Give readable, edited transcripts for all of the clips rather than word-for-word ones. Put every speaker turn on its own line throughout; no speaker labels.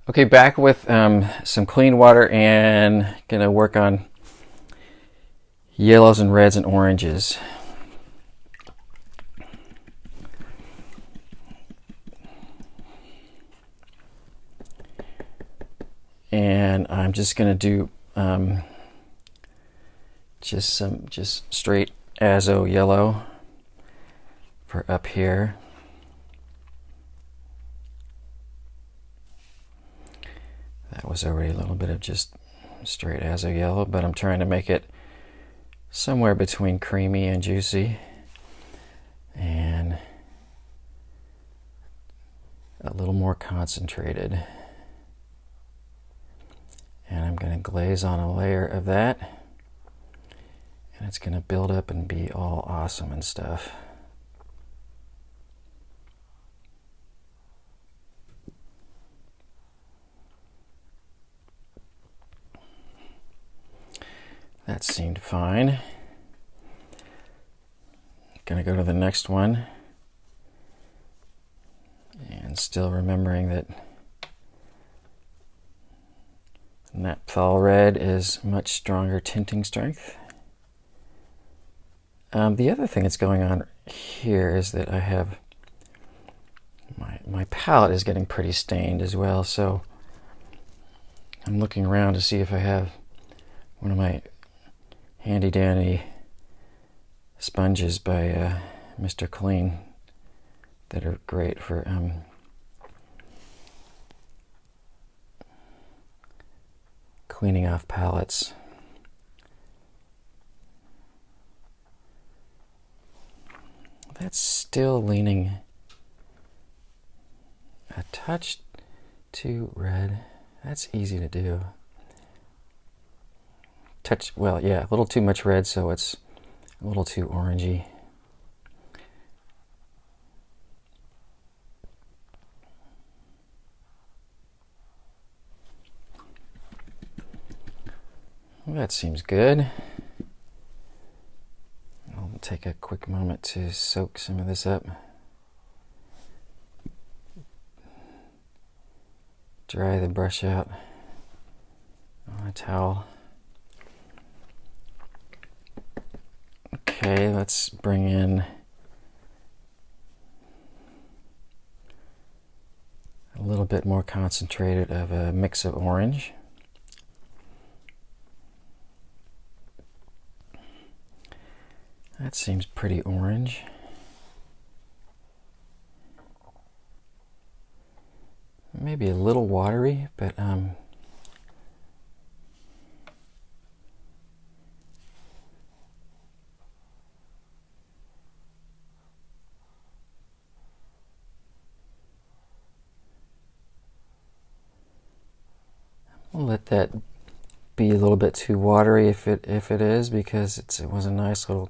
Okay, back with some clean water and gonna work on yellows and reds and oranges. And I'm just gonna do just straight azo yellow for up here. That was already a little bit of just straight azo yellow, but I'm trying to make it somewhere between creamy and juicy and a little more concentrated. And I'm going to glaze on a layer of that, and it's going to build up and be all awesome and stuff. That seemed fine. Gonna go to the next one, and still remembering that Naphthol red is much stronger tinting strength. The other thing that's going on here is that I have my palette is getting pretty stained as well, so I'm looking around to see if I have one of my handy dandy sponges by Mr. Clean that are great for cleaning off palettes. That's still leaning a touch too red. That's easy to do. Well, yeah, a little too much red, so it's a little too orangey. Well, that seems good. I'll take a quick moment to soak some of this up. Dry the brush out on a towel. Okay, let's bring in a little bit more concentrated of a mix of orange. That seems pretty orange. Maybe a little watery, but we'll let that be a little bit too watery if it is, because it was a nice little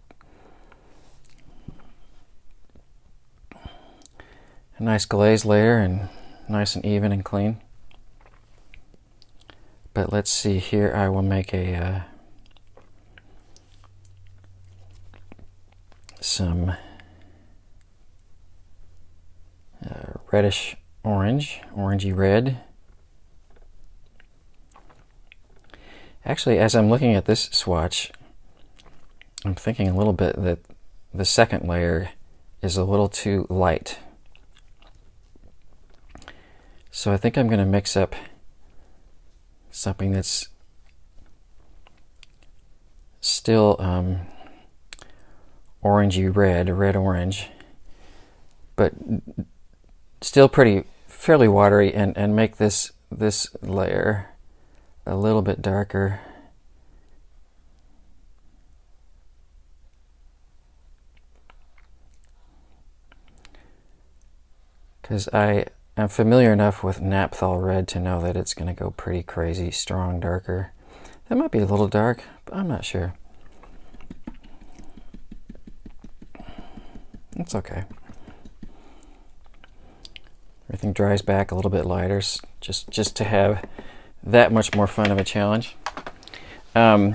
nice glaze layer and nice and even and clean. But let's see here, I will make a some reddish orange, orangey red. Actually, as I'm looking at this swatch, I'm thinking a little bit that the second layer is a little too light. So I think I'm going to mix up something that's still orangey red, red orange, but still fairly watery, and make this layer a little bit darker. Because I'm familiar enough with Naphthol red to know that it's going to go pretty crazy strong darker. That might be a little dark, but I'm not sure. It's okay. Everything dries back a little bit lighter, just to have that much more fun of a challenge. I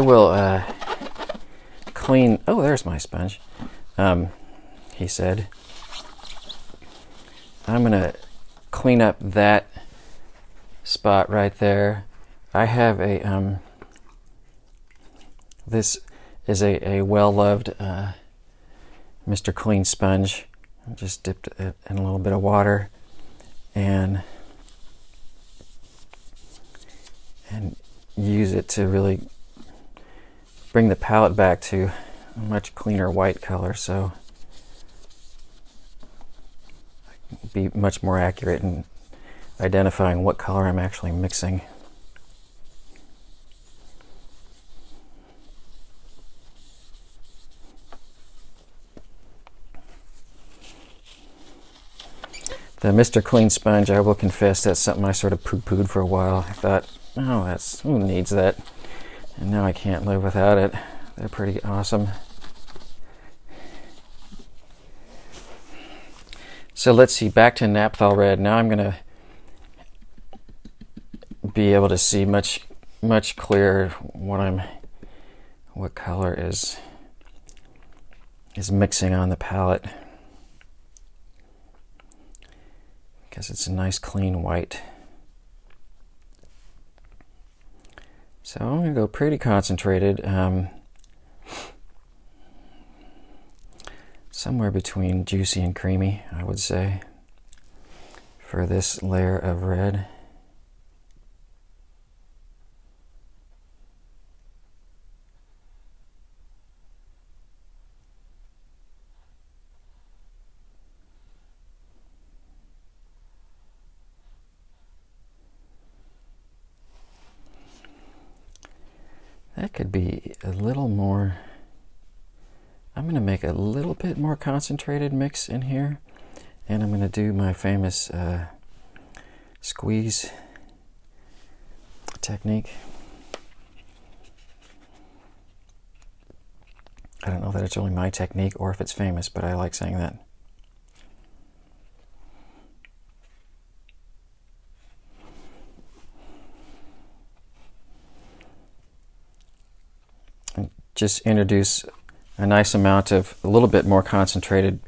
will clean. Oh, there's my sponge. He said. I'm gonna clean up that spot right there, I have a this is a well-loved Mr. Clean sponge. I just dipped it in a little bit of water and use it to really bring the palette back to a much cleaner white color, so I can be much more accurate in identifying what color I'm actually mixing. The Mr. Clean sponge, I will confess, that's something I sort of poo-pooed for a while. I thought, oh, who needs that? And now I can't live without it. They're pretty awesome. So let's see, back to Naphthol Red. Now I'm going to be able to see much clearer what color is mixing on the palette, because it's a nice clean white. So I'm going to go pretty concentrated, somewhere between juicy and creamy, I would say, for this layer of red. That could be a little more. I'm going to make a little bit more concentrated mix in here, and I'm going to do my famous squeeze technique. I don't know that it's really my technique or if it's famous, but I like saying that. Just introduce a nice amount of a little bit more concentrated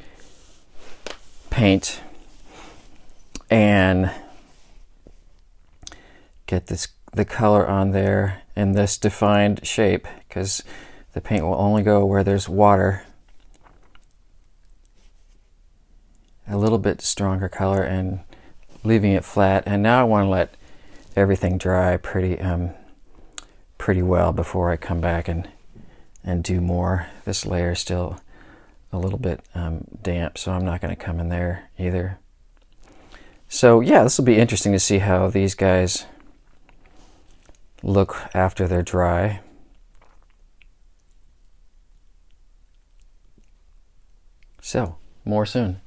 paint and get the color on there in this defined shape, because the paint will only go where there's water. A little bit stronger color and leaving it flat. And now I want to let everything dry pretty well before I come back and do more. This layer is still a little bit damp, so I'm not going to come in there either. So yeah, this will be interesting to see how these guys look after they're dry. So, more soon.